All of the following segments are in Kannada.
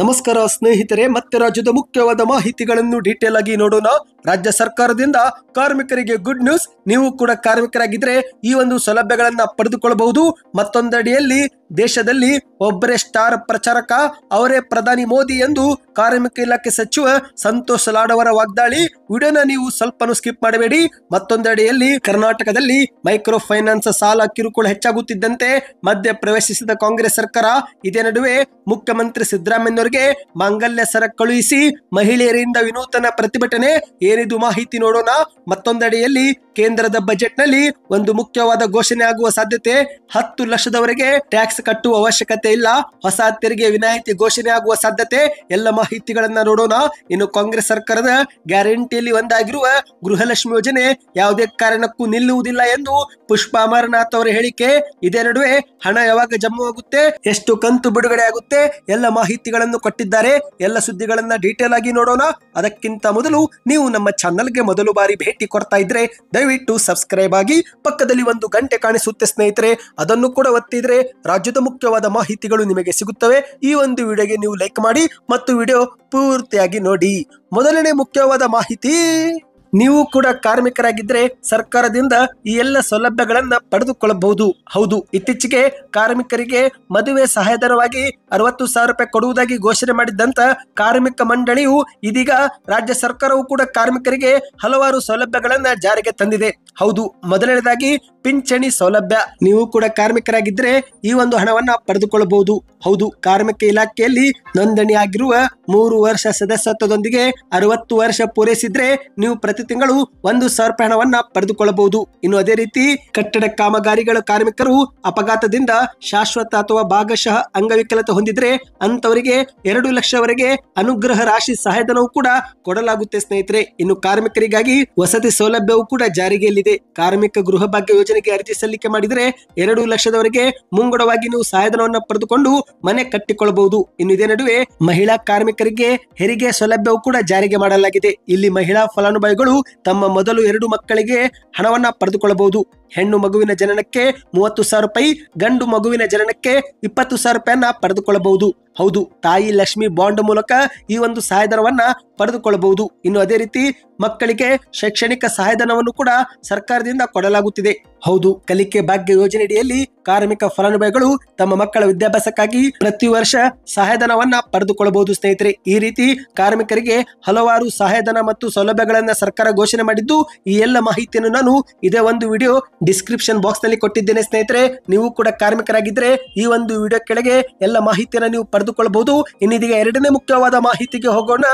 ನಮಸ್ಕಾರ ಸ್ನೇಹಿತರೆ, ಮತ್ತೆ ರಾಜ್ಯದ ಮುಖ್ಯವಾದ ಮಾಹಿತಿಗಳನ್ನು ಡೀಟೇಲ್ ಆಗಿ ನೋಡೋಣ. ರಾಜ್ಯ ಸರ್ಕಾರದಿಂದ ಕಾರ್ಮಿಕರಿಗೆ ಗುಡ್ ನ್ಯೂಸ್. ನೀವು ಕೂಡ ಕಾರ್ಮಿಕರಾಗಿದ್ರೆ ಈ ಒಂದು ಸೌಲಭ್ಯಗಳನ್ನ ಪಡೆದುಕೊಳ್ಳಬಹುದು. ಮತ್ತೊಂದಡಿಯಲ್ಲಿ ದೇಶದಲ್ಲಿ ಒಬ್ಬರೇ ಸ್ಟಾರ್ ಪ್ರಚಾರಕ, ಅವರೇ ಪ್ರಧಾನಿ ಮೋದಿ ಎಂದು ಕಾರ್ಮಿಕ ಇಲಾಖೆ ಸಚಿವ ಸಂತೋಷ್ ಲಾಡ್ ಅವರ ವಾಗ್ದಾಳಿ. ವಿಡಿಯೋನ ನೀವು ಸ್ವಲ್ಪನೂ ಸ್ಕಿಪ್ ಮಾಡಬೇಡಿ. ಮತ್ತೊಂದೆಡೆಯಲ್ಲಿ ಕರ್ನಾಟಕದಲ್ಲಿ ಮೈಕ್ರೋ ಫೈನಾನ್ಸ್ ಸಾಲ ಕಿರುಕುಳ ಹೆಚ್ಚಾಗುತ್ತಿದ್ದಂತೆ ಮಧ್ಯ ಪ್ರವೇಶಿಸಿದ ಕಾಂಗ್ರೆಸ್ ಸರ್ಕಾರ. ಇದೇ ನಡುವೆ ಮುಖ್ಯಮಂತ್ರಿ ಸಿದ್ದರಾಮಯ್ಯನವರಿಗೆ ಮಾಂಗಲ್ಯ ಸರ ಕಳುಹಿಸಿ ಮಹಿಳೆಯರಿಂದ ವಿನೂತನ ಪ್ರತಿಭಟನೆ. ಏನಿದು ಮಾಹಿತಿ ನೋಡೋಣ. ಮತ್ತೊಂದೆಡೆಯಲ್ಲಿ ಕೇಂದ್ರದ ಬಜೆಟ್ ನಲ್ಲಿ ಒಂದು ಮುಖ್ಯವಾದ ಘೋಷಣೆ ಆಗುವ ಸಾಧ್ಯತೆ. 10 ಲಕ್ಷದವರೆಗೆ ಟ್ಯಾಕ್ಸ್ ಕಟ್ಟುವ ಅವಶ್ಯಕತೆ ಇಲ್ಲ, ಹೊಸ ತೆರಿಗೆ ವಿನಾಯಿತಿ ಘೋಷಣೆ ಆಗುವ ಸಾಧ್ಯತೆ. ಎಲ್ಲ ಮಾಹಿತಿಗಳನ್ನ ನೋಡೋಣ. ಇನ್ನು ಕಾಂಗ್ರೆಸ್ ಸರ್ಕಾರದ ಗ್ಯಾರಂಟಿಯಲ್ಲಿ ಒಂದಾಗಿರುವ ಗೃಹಲಕ್ಷ್ಮಿ ಯೋಜನೆ ಯಾವುದೇ ಕಾರಣಕ್ಕೂ ನಿಲ್ಲುವುದಿಲ್ಲ ಎಂದು ಪುಷ್ಪಾ ಅಮರನಾಥ್ ಅವರ ಹೇಳಿಕೆ. ಇದೇ ನಡುವೆ ಹಣ ಯಾವಾಗ ಜಮಾ ಆಗುತ್ತೆ, ಎಷ್ಟು ಕಂತು ಬಿಡುಗಡೆ ಆಗುತ್ತೆ, ಎಲ್ಲ ಮಾಹಿತಿಗಳನ್ನು ಕೊಟ್ಟಿದ್ದಾರೆ. ಎಲ್ಲ ಸುದ್ದಿಗಳನ್ನ ಡೀಟೇಲ್ ಆಗಿ ನೋಡೋಣ. ಅದಕ್ಕಿಂತ ಮೊದಲು ನೀವು ನಮ್ಮ ಚಾನಲ್ಗೆ ಮೊದಲು ಬಾರಿ ಭೇಟಿ ಕೊಡ್ತಾ ಇದ್ರೆ ದಯವಿಟ್ಟು ಸಬ್ಸ್ಕ್ರೈಬ್ ಆಗಿ, ಪಕ್ಕದಲ್ಲಿ ಒಂದು ಗಂಟೆ ಕಾಣಿಸುತ್ತೆ ಸ್ನೇಹಿತರೆ, ಅದನ್ನು ಕೂಡ ಒತ್ತಿದ್ರೆ ರಾಜ್ಯದ ಮುಖ್ಯವಾದ ಮಾಹಿತಿಗಳು ನಿಮಗೆ ಸಿಗುತ್ತವೆ. ಈ ಒಂದು ವಿಡಿಯೋಗೆ ನೀವು ಲೈಕ್ ಮಾಡಿ ಮತ್ತು ವಿಡಿಯೋ ಪೂರ್ತಿಯಾಗಿ ನೋಡಿ. ಮೊದಲನೇ ಮುಖ್ಯವಾದ ಮಾಹಿತಿ, ನೀವು ಕೂಡ ಕಾರ್ಮಿಕರಾಗಿದ್ರೆ ಸರ್ಕಾರದಿಂದ ಈ ಎಲ್ಲ ಸೌಲಭ್ಯಗಳನ್ನ ಪಡೆದುಕೊಳ್ಳಬಹುದು. ಹೌದು, ಇತ್ತೀಚೆಗೆ ಕಾರ್ಮಿಕರಿಗೆ ಮದುವೆ ಸಹಾಯಧನವಾಗಿ 60,000 ರೂಪಾಯಿ ಕೊಡುವುದಾಗಿ ಘೋಷಣೆ ಮಾಡಿದ್ದಂತ ಕಾರ್ಮಿಕ ಮಂಡಳಿಯು ಇದೀಗ ರಾಜ್ಯ ಸರ್ಕಾರವು ಕೂಡ ಕಾರ್ಮಿಕರಿಗೆ ಹಲವಾರು ಸೌಲಭ್ಯಗಳನ್ನ ಜಾರಿಗೆ ತಂದಿದೆ. ಹೌದು, ಮೊದಲನೇದಾಗಿ ಪಿಂಚಣಿ ಸೌಲಭ್ಯ. ನೀವು ಕೂಡ ಕಾರ್ಮಿಕರಾಗಿದ್ರೆ ಈ ಒಂದು ಹಣವನ್ನ ಪಡೆದುಕೊಳ್ಳಬಹುದು. ಹೌದು, ಕಾರ್ಮಿಕ ಇಲಾಖೆಯಲ್ಲಿ ನೋಂದಣಿ ಆಗಿರುವ 3 ವರ್ಷ ಸದಸ್ಯತ್ವದೊಂದಿಗೆ 60 ವರ್ಷ ಪೂರೈಸಿದ್ರೆ ನೀವು ಪ್ರತಿ ತಿಂಗಳು 1,000 ರೂಪಾಯಿ ಹಣವನ್ನ ಪಡೆದುಕೊಳ್ಳಬಹುದು. ಇನ್ನು ಅದೇ ರೀತಿ ಕಟ್ಟಡ ಕಾಮಗಾರಿಗಳ ಕಾರ್ಮಿಕರು ಅಪಘಾತದಿಂದ ಶಾಶ್ವತ ಅಥವಾ ಭಾಗಶಃ ಅಂಗವಿಕಲತೆ ಹೊಂದಿದ್ರೆ ಅಂತವರಿಗೆ 2 ಲಕ್ಷವರೆಗೆ ಅನುಗ್ರಹ ರಾಶಿ ಸಹಾಯಧನವು ಕೂಡ ಕೊಡಲಾಗುತ್ತೆ ಸ್ನೇಹಿತರೆ. ಇನ್ನು ಕಾರ್ಮಿಕರಿಗಾಗಿ ವಸತಿ ಸೌಲಭ್ಯವು ಕೂಡ ಜಾರಿಗೆಯಲ್ಲಿದೆ. ಕಾರ್ಮಿಕ ಗೃಹ ಭಾಗ್ಯ ಯೋಜನೆಗೆ ಅರ್ಜಿ ಸಲ್ಲಿಕೆ ಮಾಡಿದರೆ 2 ಲಕ್ಷದವರೆಗೆ ಮುಂಗಡವಾಗಿ ನೀವು ಸಹಾಯಧನವನ್ನು ಪಡೆದುಕೊಂಡು ಮನೆ ಕಟ್ಟಿಕೊಳ್ಳಬಹುದು. ಇನ್ನು ಇದೇ ನಡುವೆ ಮಹಿಳಾ ಕಾರ್ಮಿಕರಿಗೆ ಹೆರಿಗೆ ಸೌಲಭ್ಯವು ಕೂಡ ಜಾರಿಗೆ ಮಾಡಲಾಗಿದೆ. ಇಲ್ಲಿ ಮಹಿಳಾ ಫಲಾನುಭವಿಗಳು ತಮ್ಮ ಮೊದಲು 2 ಮಕ್ಕಳಿಗೆ ಹಣವನ್ನ ಪಡೆದುಕೊಳ್ಳಬಹುದು. ಹೆಣ್ಣು ಮಗುವಿನ ಜನನಕ್ಕೆ 30,000 ರೂಪಾಯಿ, ಗಂಡು ಮಗುವಿನ ಜನನಕ್ಕೆ 20,000 ರೂಪಾಯಿಯನ್ನ ಪಡೆದುಕೊಳ್ಳಬಹುದು. ಹೌದು, ತಾಯಿ ಲಕ್ಷ್ಮಿ ಬಾಂಡ್ ಮೂಲಕ ಈ ಒಂದು ಸಹಾಯಧನವನ್ನ ಪಡೆದುಕೊಳ್ಳಬಹುದು. ಇನ್ನು ಅದೇ ರೀತಿ ಮಕ್ಕಳಿಗೆ ಶೈಕ್ಷಣಿಕ ಸಹಾಯಧನವನ್ನು ಕೂಡ ಸರ್ಕಾರದಿಂದ ಕೊಡಲಾಗುತ್ತಿದೆ. ಹೌದು, ಕಲಿಕೆ ಭಾಗ್ಯ ಯೋಜನೆಯಡಿಯಲ್ಲಿ ಕಾರ್ಮಿಕ ಫಲಾನುಭವಿಗಳು ತಮ್ಮ ಮಕ್ಕಳ ವಿದ್ಯಾಭ್ಯಾಸಕ್ಕಾಗಿ ಪ್ರತಿ ವರ್ಷ ಸಹಾಯಧನವನ್ನ ಪಡೆದುಕೊಳ್ಳಬಹುದು ಸ್ನೇಹಿತರೆ. ಈ ರೀತಿ ಕಾರ್ಮಿಕರಿಗೆ ಹಲವಾರು ಸಹಾಯಧನ ಮತ್ತು ಸೌಲಭ್ಯಗಳನ್ನ ಸರ್ಕಾರ ಘೋಷಣೆ ಮಾಡಿದ್ದು, ಈ ಎಲ್ಲ ಮಾಹಿತಿಯನ್ನು ನಾನು ಇದೇ ಒಂದು ವಿಡಿಯೋ ಡಿಸ್ಕ್ರಿಪ್ಷನ್ ಬಾಕ್ಸ್ ನಲ್ಲಿ ಕೊಟ್ಟಿದ್ದೇನೆ ಸ್ನೇಹಿತರೆ. ನೀವು ಕೂಡ ಕಾರ್ಮಿಕರಾಗಿದ್ರೆ ಈ ಒಂದು ವಿಡಿಯೋ ಕೆಳಗೆ ಎಲ್ಲ ಮಾಹಿತಿಯನ್ನು ನೀವು ಪಡೆದುಕೊಳ್ಳಬಹುದು. ಇನ್ನಿದೀಗ ಎರಡನೇ ಮುಖ್ಯವಾದ ಮಾಹಿತಿಗೆ ಹೋಗೋಣ.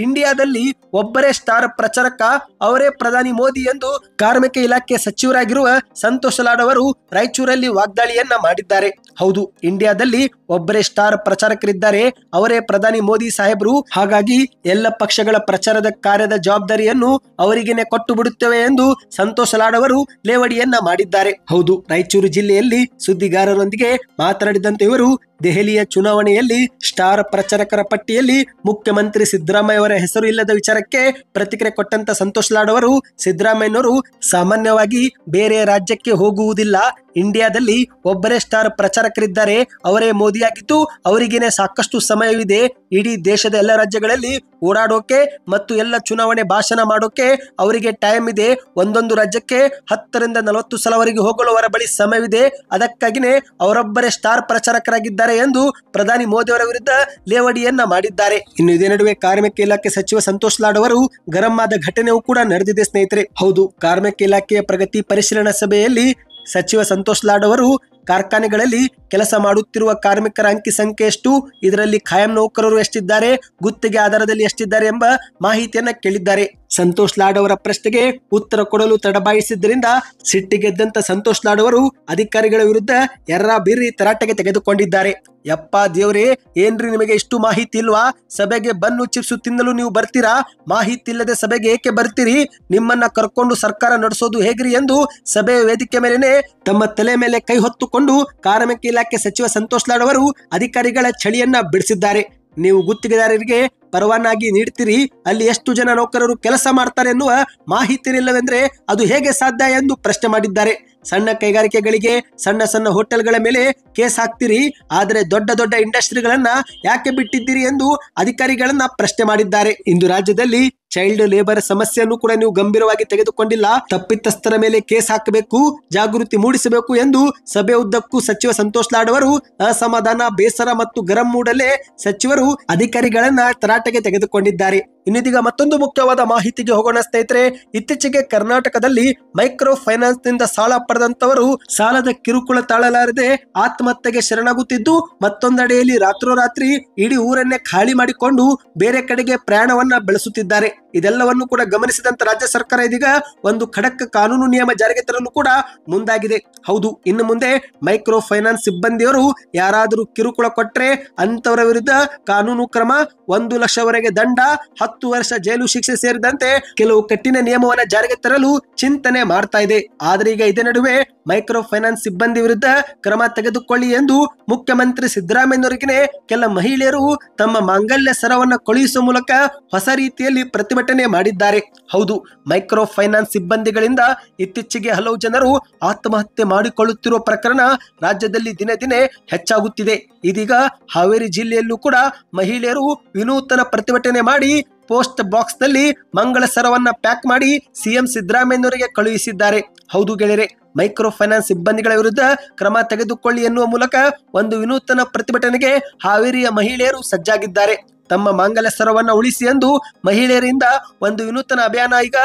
ಇಂಡಿಯಾದಲ್ಲಿ ಒಬ್ಬರೇ ಸ್ಟಾರ್ ಪ್ರಚಾರಕ, ಅವರೇ ಪ್ರಧಾನಿ ಮೋದಿ ಎಂದು ಕಾರ್ಮಿಕ ಇಲಾಖೆ ಸಚಿವರಾಗಿರುವ ಸಂತೋಷ್ ಲಾಡ್ ಅವರು ರಾಯಚೂರಲ್ಲಿ ವಾಗ್ದಾಳಿಯನ್ನ ಮಾಡಿದ್ದಾರೆ. ಹೌದು, ಇಂಡಿಯಾದಲ್ಲಿ ಒಬ್ಬರೇ ಸ್ಟಾರ್ ಪ್ರಚಾರಕರಿದ್ದಾರೆ, ಅವರೇ ಪ್ರಧಾನಿ ಮೋದಿ ಸಾಹೇಬರು. ಹಾಗಾಗಿ ಎಲ್ಲ ಪಕ್ಷಗಳ ಪ್ರಚಾರದ ಕಾರ್ಯದ ಜವಾಬ್ದಾರಿಯನ್ನು ಅವರಿಗೇನೆ ಕೊಟ್ಟು ಬಿಡುತ್ತೇವೆ ಎಂದು ಸಂತೋಷ್ ಲಾಡ್ ಅವರು ಲೇವಡಿಯನ್ನ ಮಾಡಿದ್ದಾರೆ. ಹೌದು, ರಾಯಚೂರು ಜಿಲ್ಲೆಯಲ್ಲಿ ಸುದ್ದಿಗಾರರೊಂದಿಗೆ ಮಾತನಾಡಿದಂತೆ ಇವರು ದೆಹಲಿಯ ಚುನಾವಣೆಯಲ್ಲಿ ಸ್ಟಾರ್ ಪ್ರಚಾರಕರ ಪಟ್ಟಿಯಲ್ಲಿ ಮುಖ್ಯಮಂತ್ರಿ ಸಿದ್ದರಾಮಯ್ಯ ಅವರ ಹೆಸರು ಇಲ್ಲದ ವಿಚಾರಕ್ಕೆ ಪ್ರತಿಕ್ರಿಯೆ ಕೊಟ್ಟಂತ ಸಂತೋಷ್ ಲಾಡ್ ಅವರು, ಸಿದ್ದರಾಮಯ್ಯನವರು ಸಾಮಾನ್ಯವಾಗಿ ಬೇರೆ ರಾಜ್ಯಕ್ಕೆ ಹೋಗುವುದಿಲ್ಲ, ಇಂಡಿಯಾದಲ್ಲಿ ಒಬ್ಬರೇ ಸ್ಟಾರ್ ಪ್ರಚಾರಕರಿದ್ದಾರೆ, ಅವರೇ ಮೋದಿಯಾಗಿದ್ದು ಅವರಿಗೇನೆ ಸಾಕಷ್ಟು ಸಮಯವಿದೆ. ಇಡೀ ದೇಶದ ಎಲ್ಲ ರಾಜ್ಯಗಳಲ್ಲಿ ಓಡಾಡೋಕೆ ಮತ್ತು ಎಲ್ಲ ಚುನಾವಣೆ ಭಾಷಣ ಮಾಡೋಕೆ ಅವರಿಗೆ ಟೈಮ್ ಇದೆ. ಒಂದೊಂದು ರಾಜ್ಯಕ್ಕೆ 10 ರಿಂದ 40 ಸಲವರೆಗೆ ಹೋಗಲು ಅವರ ಬಳಿ ಸಮಯವಿದೆ. ಅದಕ್ಕಾಗಿನೇ ಅವರೊಬ್ಬರೇ ಸ್ಟಾರ್ ಪ್ರಚಾರಕರಾಗಿದ್ದಾರೆ ಎಂದು ಪ್ರಧಾನಿ ಮೋದಿ ಅವರ ವಿರುದ್ಧ ಲೇವಡಿಯನ್ನ ಮಾಡಿದ್ದಾರೆ. ಇನ್ನು ಇದೇ ನಡುವೆ ಕಾರ್ಮಿಕ ಇಲಾಖೆ ಸಚಿವ ಸಂತೋಷ್ ಲಾಡ್ ಅವರು ಗರಂ ಆದ ಘಟನೆಯೂ ಕೂಡ ನಡೆದಿದೆ ಸ್ನೇಹಿತರೆ. ಹೌದು, ಕಾರ್ಮಿಕ ಇಲಾಖೆಯ ಪ್ರಗತಿ ಪರಿಶೀಲನಾ ಸಭೆಯಲ್ಲಿ ಸಚಿವ ಸಂತೋಷ್ ಲಾಡ್ ಅವರು ಕಾರ್ಖಾನೆಗಳಲ್ಲಿ ಕೆಲಸ ಮಾಡುತ್ತಿರುವ ಕಾರ್ಮಿಕರ ಅಂಕಿ ಸಂಖ್ಯೆ ಎಷ್ಟು, ಇದರಲ್ಲಿ ಖಾಯಂ ನೌಕರರು ಎಷ್ಟಿದ್ದಾರೆ, ಗುತ್ತಿಗೆ ಆಧಾರದಲ್ಲಿ ಎಷ್ಟಿದ್ದಾರೆ ಎಂಬ ಮಾಹಿತಿಯನ್ನ ಕೇಳಿದ್ದಾರೆ. ಸಂತೋಷ್ ಲಾಡ್ ಅವರ ಪ್ರಶ್ನೆಗೆ ಉತ್ತರ ಕೊಡಲು ತಡಬಾಯಿಸಿದ್ದರಿಂದ ಸಿಟ್ಟಿಗೆದ್ದಂತ ಸಂತೋಷ್ ಲಾಡ್ ಅವರು ಅಧಿಕಾರಿಗಳ ವಿರುದ್ಧ ಎರ್ರಾ ಬಿರ್ರಿ ತರಾಟೆಗೆ ತೆಗೆದುಕೊಂಡಿದ್ದಾರೆ. ಯಪ್ಪ ದೇವ್ರೇ, ಏನ್ರಿ ನಿಮಗೆ ಇಷ್ಟು ಮಾಹಿತಿ ಇಲ್ವಾ? ಸಭೆಗೆ ಬನ್ನು ಚಿಪ್ಸು ತಿನ್ನಲು ನೀವು ಬರ್ತೀರಾ? ಮಾಹಿತಿ ಇಲ್ಲದೆ ಸಭೆಗೆ ಏಕೆ ಬರ್ತೀರಿ? ನಿಮ್ಮನ್ನ ಕರ್ಕೊಂಡು ಸರ್ಕಾರ ನಡೆಸೋದು ಹೇಗ್ರಿ ಎಂದು ಸಭೆಯ ವೇದಿಕೆ ಮೇಲೆನೆ ತಮ್ಮ ತಲೆ ಮೇಲೆ ಕೈ ಹೊತ್ತುಕೊಂಡು ಕಾರ್ಮಿಕ ಇಲಾಖೆ ಸಚಿವ ಸಂತೋಷ್ ಲಾಡ್ ಅವರು ಅಧಿಕಾರಿಗಳ ಚಳಿಯನ್ನ ಬಿಡಿಸಿದ್ದಾರೆ. ನೀವು ಗುತ್ತಿಗೆದಾರರಿಗೆ ಪರವಾನಗಿ ನೀಡ್ತೀರಿ, ಅಲ್ಲಿ ಎಷ್ಟು ಜನ ನೌಕರರು ಕೆಲಸ ಮಾಡ್ತಾರೆ ಎನ್ನುವ ಮಾಹಿತಿ ಇಲ್ಲವೆಂದ್ರೆ ಅದು ಹೇಗೆ ಸಾಧ್ಯ ಎಂದು ಪ್ರಶ್ನೆ ಮಾಡಿದ್ದಾರೆ. ಸಣ್ಣ ಕೈಗಾರಿಕೆಗಳಿಗೆ, ಸಣ್ಣ ಸಣ್ಣ ಹೋಟೆಲ್ಗಳ ಮೇಲೆ ಕೇಸ್ ಹಾಕ್ತೀರಿ, ಆದರೆ ದೊಡ್ಡ ದೊಡ್ಡ ಇಂಡಸ್ಟ್ರಿಗಳನ್ನ ಯಾಕೆ ಬಿಟ್ಟಿದ್ದೀರಿ ಎಂದು ಅಧಿಕಾರಿಗಳನ್ನ ಪ್ರಶ್ನೆ ಮಾಡಿದ್ದಾರೆ. ಇಂದು ರಾಜ್ಯದಲ್ಲಿ ಚೈಲ್ಡ್ ಲೇಬರ್ ಸಮಸ್ಯೆಯನ್ನು ಕೂಡ ನೀವು ಗಂಭೀರವಾಗಿ ತೆಗೆದುಕೊಂಡಿಲ್ಲ. ತಪ್ಪಿತಸ್ಥರ ಮೇಲೆ ಕೇಸ್ ಹಾಕಬೇಕು, ಜಾಗೃತಿ ಮೂಡಿಸಬೇಕು ಎಂದು ಸಭೆ ಉದ್ದಕ್ಕೂ ಸಚಿವ ಸಂತೋಷ್ ಲಾಡ್ ಅವರು ಅಸಮಾಧಾನ, ಬೇಸರ ಮತ್ತು ಗರಂ ಮೂಡಲೇ ಸಚಿವರು ಅಧಿಕಾರಿಗಳನ್ನ ತರಾಟೆಗೆ ತೆಗೆದುಕೊಂಡಿದ್ದಾರೆ. ಇನ್ನಿದೀಗ ಮತ್ತೊಂದು ಮುಖ್ಯವಾದ ಮಾಹಿತಿಗೆ ಹೋಗೋಣ ಸ್ನೇಹಿತರೆ. ಇತ್ತೀಚೆಗೆ ಕರ್ನಾಟಕದಲ್ಲಿ ಮೈಕ್ರೋ ಫೈನಾನ್ಸ್ ನಿಂದ ಸಾಲ ಪಡೆದಂತವರು ಸಾಲದ ಕಿರುಕುಳ ತಾಳಲಾರದೆ ಆತ್ಮಹತ್ಯೆಗೆ ಶರಣಾಗುತ್ತಿದ್ದು, ಮತ್ತೊಂದೆಡೆಯಲ್ಲಿ ರಾತ್ರೋರಾತ್ರಿ ಇಡೀ ಊರನ್ನೇ ಖಾಲಿ ಮಾಡಿಕೊಂಡು ಬೇರೆ ಕಡೆಗೆ ಪ್ರಯಾಣವನ್ನ ಬೆಳೆಸುತ್ತಿದ್ದಾರೆ. ಇದೆಲ್ಲವನ್ನು ಕೂಡ ಗಮನಿಸಿದಂತ ರಾಜ್ಯ ಸರ್ಕಾರ ಇದೀಗ ಒಂದು ಖಡಕ್ ಕಾನೂನು ನಿಯಮ ಜಾರಿಗೆ ತರಲು ಕೂಡ ಮುಂದಾಗಿದೆ. ಹೌದು, ಇನ್ನು ಮುಂದೆ ಮೈಕ್ರೋ ಫೈನಾನ್ಸ್ ಸಿಬ್ಬಂದಿಯವರು ಯಾರಾದರೂ ಕಿರುಕುಳ ಕೊಟ್ಟರೆ ಅಂತವರ ವಿರುದ್ಧ ಕಾನೂನು ಕ್ರಮ, 1 ಲಕ್ಷವರೆಗೆ ದಂಡ, 10 ವರ್ಷ ಜೈಲು ಶಿಕ್ಷೆ ಸೇರಿದಂತೆ ಕೆಲವು ಕಠಿಣ ನಿಯಮವನ್ನ ಜಾರಿಗೆ ತರಲು ಚಿಂತನೆ ಮಾಡ್ತಾ ಇದೆ. ಆದ್ರೆ ಈಗ ಇದೇ ನಡುವೆ ಮೈಕ್ರೋ ಫೈನಾನ್ಸ್ ಸಿಬ್ಬಂದಿ ವಿರುದ್ಧ ಕ್ರಮ ತೆಗೆದುಕೊಳ್ಳಿ ಎಂದು ಮುಖ್ಯಮಂತ್ರಿ ಸಿದ್ದರಾಮಯ್ಯನವರಿಗೆ ಕೆಲ ಮಹಿಳೆಯರು ತಮ್ಮ ಮಾಂಗಲ್ಯ ಸರವನ್ನ ಕಳುಹಿಸುವ ಮೂಲಕ ಹೊಸ ರೀತಿಯಲ್ಲಿ ಪ್ರತಿಭಟನೆ ಮಾಡಿದ್ದಾರೆ. ಹೌದು, ಮೈಕ್ರೋ ಫೈನಾನ್ಸ್ ಸಿಬ್ಬಂದಿಗಳಿಂದ ಇತ್ತೀಚೆಗೆ ಹಲವು ಜನರು ಆತ್ಮಹತ್ಯೆ ಮಾಡಿಕೊಳ್ಳುತ್ತಿರುವ ಪ್ರಕರಣ ರಾಜ್ಯದಲ್ಲಿ ದಿನೇ ದಿನೇ ಹೆಚ್ಚಾಗುತ್ತಿದೆ. ಇದೀಗ ಹಾವೇರಿ ಜಿಲ್ಲೆಯಲ್ಲೂ ಕೂಡ ಮಹಿಳೆಯರು ವಿನೂತನ ಪ್ರತಿಭಟನೆ ಮಾಡಿ ಪೋಸ್ಟ್ ಬಾಕ್ಸ್ ನಲ್ಲಿ ಮಂಗಳ ಸರವನ್ನ ಪ್ಯಾಕ್ ಮಾಡಿ ಸಿಎಂ ಸಿದ್ದರಾಮಯ್ಯನವರಿಗೆ ಕಳುಹಿಸಿದ್ದಾರೆ. ಹೌದು ಗೆಳೆಯರೆ, ಮೈಕ್ರೋ ಫೈನಾನ್ಸ್ ಸಿಬ್ಬಂದಿಗಳ ವಿರುದ್ಧ ಕ್ರಮ ತೆಗೆದುಕೊಳ್ಳಿ ಎನ್ನುವ ಮೂಲಕ ಒಂದು ವಿನೂತನ ಪ್ರತಿಭಟನೆಗೆ ಹಾವೇರಿಯ ಮಹಿಳೆಯರು ಸಜ್ಜಾಗಿದ್ದಾರೆ. ತಮ್ಮ ಮಾಂಗಲ್ಯ ಸರವನ್ನ ಉಳಿಸಿ ಎಂದು ಮಹಿಳೆಯರಿಂದ ಒಂದು ವಿನೂತನ ಅಭಿಯಾನ ಈಗ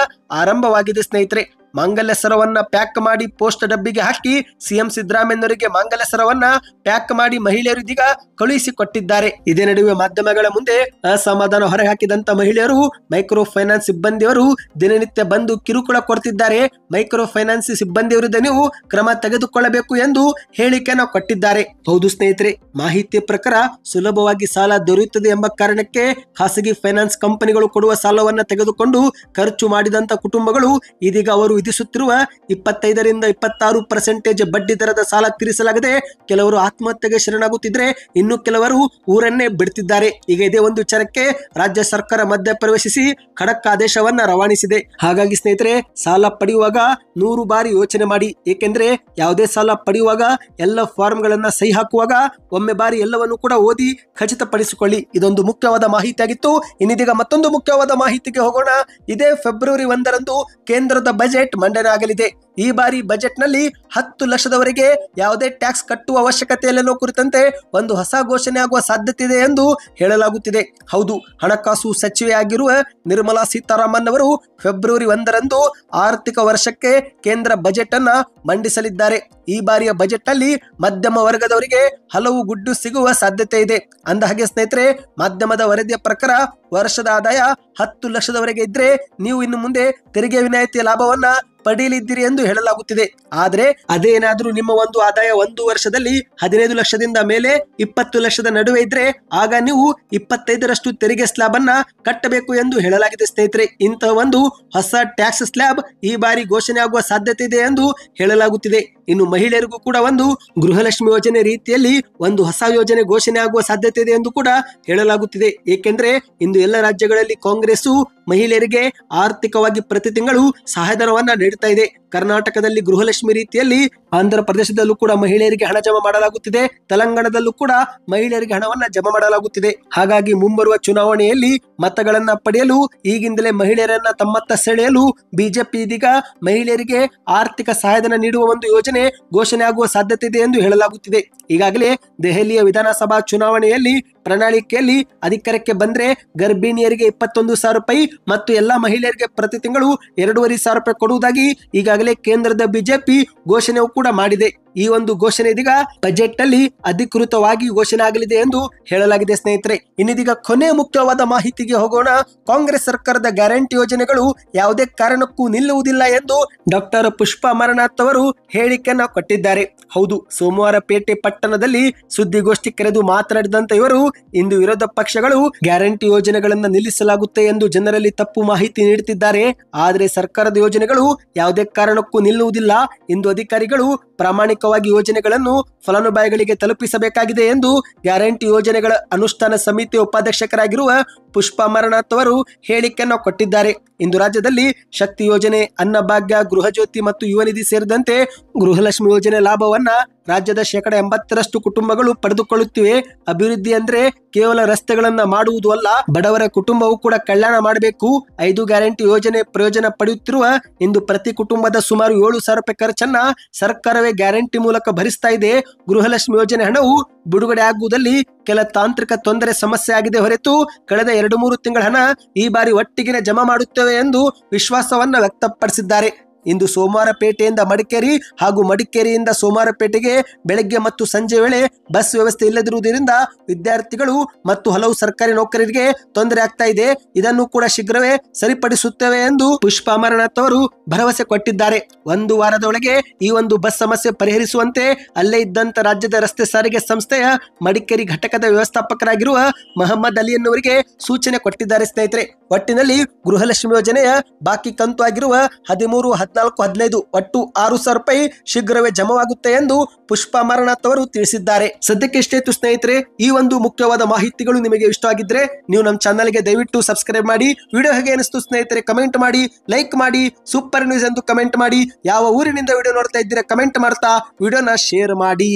ಆರಂಭವಾಗಿದೆ ಸ್ನೇಹಿತರೆ. ಮಾಂಗಲ್ಯ ಸರವನ್ನ ಪ್ಯಾಕ್ ಮಾಡಿ ಪೋಸ್ಟ್ ಡಬ್ಬಿಗೆ ಹಾಕಿ ಸಿಎಂ ಸಿದ್ದರಾಮಯ್ಯನವರಿಗೆ ಮಾಂಗಲ್ಯ ಸರವನ್ನ ಪ್ಯಾಕ್ ಮಾಡಿ ಮಹಿಳೆಯರು ಇದೀಗ ಕಳುಹಿಸಿಕೊಟ್ಟಿದ್ದಾರೆ. ಇದೇ ನಡುವೆ ಮಾಧ್ಯಮಗಳ ಮುಂದೆ ಅಸಮಾಧಾನ ಹೊರಹಾಕಿದಂತ ಮಹಿಳೆಯರು ಮೈಕ್ರೋ ಫೈನಾನ್ಸ್ ಸಿಬ್ಬಂದಿಯವರು ದಿನನಿತ್ಯ ಬಂದು ಕಿರುಕುಳ ಕೊಡ್ತಿದ್ದಾರೆ, ಮೈಕ್ರೋ ಫೈನಾನ್ಸ್ ಸಿಬ್ಬಂದಿ ವಿರುದ್ಧ ನೀವು ಕ್ರಮ ತೆಗೆದುಕೊಳ್ಳಬೇಕು ಎಂದು ಹೇಳಿಕೆಯನ್ನು ಕೊಟ್ಟಿದ್ದಾರೆ. ಹೌದು ಸ್ನೇಹಿತರೆ, ಮಾಹಿತಿ ಪ್ರಕಾರ ಸುಲಭವಾಗಿ ಸಾಲ ದೊರೆಯುತ್ತದೆ ಎಂಬ ಕಾರಣಕ್ಕೆ ಖಾಸಗಿ ಫೈನಾನ್ಸ್ ಕಂಪನಿಗಳು ಕೊಡುವ ಸಾಲವನ್ನ ತೆಗೆದುಕೊಂಡು ಖರ್ಚು ಮಾಡಿದಂತ ಕುಟುಂಬಗಳು ಇದೀಗ ಅವರು ವಿಧಿಸುತ್ತಿರುವ 25ರಿಂದ 26% ಬಡ್ಡಿ ದರದ ಸಾಲ ತೀರಿಸಲಾಗದೆ ಕೆಲವರು ಆತ್ಮಹತ್ಯೆಗೆ ಶರಣಾಗುತ್ತಿದ್ರೆ, ಇನ್ನು ಕೆಲವರು ಊರನ್ನೇ ಬಿಡ್ತಿದ್ದಾರೆ. ಈಗ ಇದೇ ಒಂದು ವಿಚಾರಕ್ಕೆ ರಾಜ್ಯ ಸರ್ಕಾರ ಮಧ್ಯ ಪ್ರವೇಶಿಸಿ ಖಡಕ್ ಆದೇಶವನ್ನ ರವಾನಿಸಿದೆ. ಹಾಗಾಗಿ ಸ್ನೇಹಿತರೆ, ಸಾಲ ಪಡೆಯುವಾಗ 100 ಬಾರಿ ಯೋಚನೆ ಮಾಡಿ. ಏಕೆಂದ್ರೆ ಯಾವುದೇ ಸಾಲ ಪಡೆಯುವಾಗ ಎಲ್ಲ ಫಾರ್ಮ್ಗಳನ್ನ ಸಹಿ ಹಾಕುವಾಗ ಒಮ್ಮೆ ಬಾರಿ ಎಲ್ಲವನ್ನು ಕೂಡ ಓದಿ ಖಚಿತಪಡಿಸಿಕೊಳ್ಳಿ. ಇದೊಂದು ಮುಖ್ಯವಾದ ಮಾಹಿತಿಯಾಗಿತ್ತು. ಇನ್ನಿದೀಗ ಮತ್ತೊಂದು ಮುಖ್ಯವಾದ ಮಾಹಿತಿಗೆ ಹೋಗೋಣ. ಇದೇ ಫೆಬ್ರವರಿ 1ರಂದು ಕೇಂದ್ರದ ಬಜೆಟ್ ಮಂಡನೆ ಆಗಲಿದೆ. ಈ ಬಾರಿ ಬಜೆಟ್ ನಲ್ಲಿ 10 ಲಕ್ಷದವರೆಗೆ ಯಾವುದೇ ಟ್ಯಾಕ್ಸ್ ಕಟ್ಟುವ ಅವಶ್ಯಕತೆ ಇಲ್ಲನ್ನೋ ಕುರಿತಂತೆ ಒಂದು ಹೊಸ ಘೋಷಣೆ ಆಗುವ ಸಾಧ್ಯತೆ ಇದೆ ಎಂದು ಹೇಳಲಾಗುತ್ತಿದೆ. ಹೌದು, ಹಣಕಾಸು ಸಚಿವೆಯಾಗಿರುವ ನಿರ್ಮಲಾ ಸೀತಾರಾಮನ್ ಅವರು ಫೆಬ್ರವರಿ 1ರಂದು ಆರ್ಥಿಕ ವರ್ಷಕ್ಕೆ ಕೇಂದ್ರ ಬಜೆಟ್ ಅನ್ನ ಮಂಡಿಸಲಿದ್ದಾರೆ. ಈ ಬಾರಿಯ ಬಜೆಟ್ ನಲ್ಲಿ ಮಧ್ಯಮ ವರ್ಗದವರಿಗೆ ಹಲವು ಗುಡ್ಡು ಸಿಗುವ ಸಾಧ್ಯತೆ ಇದೆ. ಅಂದಹಾಗೆ ಸ್ನೇಹಿತರೆ, ಮಾಧ್ಯಮದ ವರದಿಯ ಪ್ರಕಾರ ವರ್ಷದ ಆದಾಯ 10 ಲಕ್ಷದವರೆಗೆ ಇದ್ರೆ ನೀವು ಇನ್ನು ಮುಂದೆ ತೆರಿಗೆ ವಿನಾಯಿತಿಯ ಲಾಭವನ್ನ ಪಡೆಯಲಿದ್ದೀರಿ ಎಂದು ಹೇಳಲಾಗುತ್ತಿದೆ. ಆದ್ರೆ ಅದೇನಾದ್ರೂ ನಿಮ್ಮ ಒಂದು ಆದಾಯ ಒಂದು ವರ್ಷದಲ್ಲಿ 15 ಲಕ್ಷದಿಂದ ಮೇಲೆ 20 ಲಕ್ಷದ ನಡುವೆ ಇದ್ರೆ ಆಗ ನೀವು 25ರಷ್ಟು ತೆರಿಗೆ ಸ್ಲ್ಯಾಬ್ ಅನ್ನ ಕಟ್ಟಬೇಕು ಎಂದು ಹೇಳಲಾಗಿದೆ ಸ್ನೇಹಿತರೆ. ಇಂತಹ ಒಂದು ಹೊಸ ಟ್ಯಾಕ್ಸ್ ಸ್ಲ್ಯಾಬ್ ಈ ಬಾರಿ ಘೋಷಣೆ ಆಗುವ ಸಾಧ್ಯತೆ ಇದೆ ಎಂದು ಹೇಳಲಾಗುತ್ತಿದೆ. ಇನ್ನು ಮಹಿಳೆಯರಿಗೂ ಕೂಡ ಒಂದು ಗೃಹಲಕ್ಷ್ಮಿ ಯೋಜನೆ ರೀತಿಯಲ್ಲಿ ಒಂದು ಹೊಸ ಯೋಜನೆ ಘೋಷಣೆ ಆಗುವ ಸಾಧ್ಯತೆ ಇದೆ ಎಂದು ಕೂಡ ಹೇಳಲಾಗುತ್ತಿದೆ. ಏಕೆಂದ್ರೆ ಇಂದು ಎಲ್ಲ ರಾಜ್ಯಗಳಲ್ಲಿ ಕಾಂಗ್ರೆಸ್ ಮಹಿಳೆಯರಿಗೆ ಆರ್ಥಿಕವಾಗಿ ಪ್ರತಿ ತಿಂಗಳು ಸಹಾಯಧನವನ್ನ ನೀಡುತ್ತಾ ಇದೆ. ಕರ್ನಾಟಕದಲ್ಲಿ ಗೃಹಲಕ್ಷ್ಮಿ ರೀತಿಯಲ್ಲಿ, ಆಂಧ್ರ ಪ್ರದೇಶದಲ್ಲೂ ಕೂಡ ಮಹಿಳೆಯರಿಗೆ ಹಣ ಜಮಾ ಮಾಡಲಾಗುತ್ತಿದೆ, ತೆಲಂಗಾಣದಲ್ಲೂ ಕೂಡ ಮಹಿಳೆಯರಿಗೆ ಹಣವನ್ನ ಜಮಾ ಮಾಡಲಾಗುತ್ತಿದೆ. ಹಾಗಾಗಿ ಮುಂಬರುವ ಚುನಾವಣೆಯಲ್ಲಿ ಮತಗಳನ್ನ ಪಡೆಯಲು ಈಗಿಂದಲೇ ಮಹಿಳೆಯರನ್ನ ತಮ್ಮತ್ತ ಸೆಳೆಯಲು ಬಿಜೆಪಿ ಇದೀಗ ಮಹಿಳೆಯರಿಗೆ ಆರ್ಥಿಕ ಸಹಾಯಧನ ನೀಡುವ ಒಂದು ಯೋಜನೆ ಘೋಷಣೆ ಆಗುವ ಸಾಧ್ಯತೆ ಇದೆ ಎಂದು ಹೇಳಲಾಗುತ್ತಿದೆ. ಈಗಾಗಲೇ ದೆಹಲಿಯ ವಿಧಾನಸಭಾ ಚುನಾವಣೆಯಲ್ಲಿ ಪ್ರಣಾಳಿಕೆಯಲ್ಲಿ ಅಧಿಕಾರಕ್ಕೆ ಬಂದ್ರೆ ಗರ್ಭಿಣಿಯರಿಗೆ 21,000 ರೂಪಾಯಿ ಮತ್ತು ಎಲ್ಲಾ ಮಹಿಳೆಯರಿಗೆ ಪ್ರತಿ ತಿಂಗಳು 2,500 ರೂಪಾಯಿ ಕೊಡುವುದಾಗಿ ಈಗಾಗಲೇ ಕೇಂದ್ರದ ಬಿಜೆಪಿ ಘೋಷಣೆಯೂ ಕೂಡ ಮಾಡಿದೆ. ಈ ಒಂದು ಘೋಷಣೆ ಇದೀಗ ಬಜೆಟ್ ಅಲ್ಲಿ ಅಧಿಕೃತವಾಗಿ ಘೋಷಣೆ ಆಗಲಿದೆ ಎಂದು ಹೇಳಲಾಗಿದೆ ಸ್ನೇಹಿತರೆ. ಇನ್ನಿದೀಗ ಕೊನೆ ಮುಖ್ಯವಾದ ಮಾಹಿತಿಗೆ ಹೋಗೋಣ. ಕಾಂಗ್ರೆಸ್ ಸರ್ಕಾರದ ಗ್ಯಾರಂಟಿ ಯೋಜನೆಗಳು ಯಾವುದೇ ಕಾರಣಕ್ಕೂ ನಿಲ್ಲುವುದಿಲ್ಲ ಎಂದು ಡಾಕ್ಟರ್ ಪುಷ್ಪಾ ಅಮರನಾಥ್ ಅವರು ಹೇಳಿಕೆಯನ್ನ ಕೊಟ್ಟಿದ್ದಾರೆ. ಹೌದು, ಸೋಮವಾರ ಪೇಟೆ ಪಟ್ಟಣದಲ್ಲಿ ಸುದ್ದಿಗೋಷ್ಠಿ ಕರೆದು ಮಾತನಾಡಿದಂತ ಇವರು ಇಂದು ವಿರೋಧ ಪಕ್ಷಗಳು ಗ್ಯಾರಂಟಿ ಯೋಜನೆಗಳನ್ನು ನಿಲ್ಲಿಸಲಾಗುತ್ತೆ ಎಂದು ಜನರಲ್ಲಿ ತಪ್ಪು ಮಾಹಿತಿ ನೀಡುತ್ತಿದ್ದಾರೆ. ಆದರೆ ಸರ್ಕಾರದ ಯೋಜನೆಗಳು ಯಾವುದೇ ಕಾರಣಕ್ಕೂ ನಿಲ್ಲುವುದಿಲ್ಲ. ಇಂದು ಅಧಿಕಾರಿಗಳು ಪ್ರಾಮಾಣಿಕವಾಗಿ ಯೋಜನೆಗಳನ್ನು ಫಲಾನುಭವಿಗಳಿಗೆ ತಲುಪಿಸಬೇಕಾಗಿದೆ ಎಂದು ಗ್ಯಾರಂಟಿ ಯೋಜನೆಗಳ ಅನುಷ್ಠಾನ ಸಮಿತಿಯ ಉಪಾಧ್ಯಕ್ಷರಾಗಿರುವ ಪುಷ್ಪಾ ಅಮರನಾಥ್ ಅವರು ಹೇಳಿಕೆಯನ್ನು ಕೊಟ್ಟಿದ್ದಾರೆ. ಇಂದು ರಾಜ್ಯದಲ್ಲಿ ಶಕ್ತಿ ಯೋಜನೆ, ಅನ್ನಭಾಗ್ಯ, ಗೃಹ ಜ್ಯೋತಿ ಮತ್ತು ಯುವ ನಿಧಿ ಸೇರಿದಂತೆ ಗೃಹಲಕ್ಷ್ಮಿ ಯೋಜನೆ ಲಾಭವನ್ನ ರಾಜ್ಯದ 80% ಕುಟುಂಬಗಳು ಪಡೆದುಕೊಳ್ಳುತ್ತಿವೆ. ಅಭಿವೃದ್ಧಿ ಅಂದ್ರೆ ಕೇವಲ ರಸ್ತೆಗಳನ್ನ ಮಾಡುವುದು ಅಲ್ಲ, ಬಡವರ ಕುಟುಂಬವು ಕೂಡ ಕಲ್ಯಾಣ ಮಾಡಬೇಕು. 5 ಗ್ಯಾರಂಟಿ ಯೋಜನೆ ಪ್ರಯೋಜನ ಪಡೆಯುತ್ತಿರುವ ಇಂದು ಪ್ರತಿ ಕುಟುಂಬದ ಸುಮಾರು 7,000 ರೂಪಾಯಿ ಖರ್ಚನ್ನ ಸರ್ಕಾರವೇ ಗ್ಯಾರಂಟಿ ಮೂಲಕ ಭರಿಸ್ತಾ ಇದೆ. ಗೃಹಲಕ್ಷ್ಮಿ ಯೋಜನೆ ಹಣವು ಬಿಡುಗಡೆ ಆಗುವುದಲ್ಲಿ ಕೆಲ ತಾಂತ್ರಿಕ ತೊಂದರೆ ಸಮಸ್ಯೆ ಆಗಿದೆ ಹೊರತು ಕಳೆದ 2-3 ತಿಂಗಳ ಹಣ ಈ ಬಾರಿ ಒಟ್ಟಿಗೆ ಜಮಾ ಮಾಡುತ್ತೇವೆ ಎಂದು ವಿಶ್ವಾಸವನ್ನ ವ್ಯಕ್ತಪಡಿಸಿದ್ದಾರೆ. ಇಂದು ಸೋಮವಾರಪೇಟೆಯಿಂದ ಮಡಿಕೇರಿ ಹಾಗೂ ಮಡಿಕೇರಿಯಿಂದ ಸೋಮವಾರಪೇಟೆಗೆ ಬೆಳಗ್ಗೆ ಮತ್ತು ಸಂಜೆ ವೇಳೆ ಬಸ್ ವ್ಯವಸ್ಥೆ ಇಲ್ಲದಿರುವುದರಿಂದ ವಿದ್ಯಾರ್ಥಿಗಳು ಮತ್ತು ಹಲವು ಸರ್ಕಾರಿ ನೌಕರರಿಗೆ ತೊಂದರೆ ಆಗ್ತಾ ಇದೆ. ಇದನ್ನು ಕೂಡ ಶೀಘ್ರವೇ ಸರಿಪಡಿಸುತ್ತೇವೆ ಎಂದು ಪುಷ್ಪಾ ಅಮರನಾಥ್ ಅವರು ಭರವಸೆ ಕೊಟ್ಟಿದ್ದಾರೆ. 1 ವಾರದೊಳಗೆ ಈ ಒಂದು ಬಸ್ ಸಮಸ್ಯೆ ಪರಿಹರಿಸುವಂತೆ ಅಲ್ಲೇ ಇದ್ದಂತ ರಾಜ್ಯದ ರಸ್ತೆ ಸಾರಿಗೆ ಸಂಸ್ಥೆಯ ಮಡಿಕೇರಿ ಘಟಕದ ವ್ಯವಸ್ಥಾಪಕರಾಗಿರುವ ಮಹಮ್ಮದ್ ಅಲಿ ಎನ್ನುವರಿಗೆ ಸೂಚನೆ ಕೊಟ್ಟಿದ್ದಾರೆ. ಸ್ನೇಹಿತರೆ, ಒಟ್ಟಿನಲ್ಲಿ ಗೃಹಲಕ್ಷ್ಮಿ ಯೋಜನೆಯ ಬಾಕಿ ಕಂತು ಆಗಿರುವ 13, 14, 15 ಒಟ್ಟು 6,000 ರೂಪಾಯಿ ಶೀಘ್ರವೇ ಜಮವಾಗುತ್ತೆ ಎಂದು ಪುಷ್ಪಾ ಅಮರನಾಥ್ ಅವರು ತಿಳಿಸಿದ್ದಾರೆ. ಸದ್ಯಕ್ಕೆ ಇಷ್ಟೇ ಇತ್ತು ಸ್ನೇಹಿತರೆ. ಈ ಒಂದು ಮುಖ್ಯವಾದ ಮಾಹಿತಿಗಳು ನಿಮಗೆ ಇಷ್ಟವಾಗಿದ್ರೆ ನೀವು ನಮ್ಮ ಚಾನಲ್ಗೆ ದಯವಿಟ್ಟು ಸಬ್ಸ್ಕ್ರೈಬ್ ಮಾಡಿ. ವಿಡಿಯೋ ಹೇಗೆ ಅನಿಸ್ತು ಸ್ನೇಹಿತರೆ ಕಮೆಂಟ್ ಮಾಡಿ, ಲೈಕ್ ಮಾಡಿ, ಸೂಪರ್ ನ್ಯೂಸ್ ಎಂದು ಕಮೆಂಟ್ ಮಾಡಿ. ಯಾವ ಊರಿನಿಂದ ವಿಡಿಯೋ ನೋಡ್ತಾ ಇದ್ದೀರಾ ಕಮೆಂಟ್ ಮಾಡ್ತಾ ವಿಡಿಯೋನ ಶೇರ್ ಮಾಡಿ.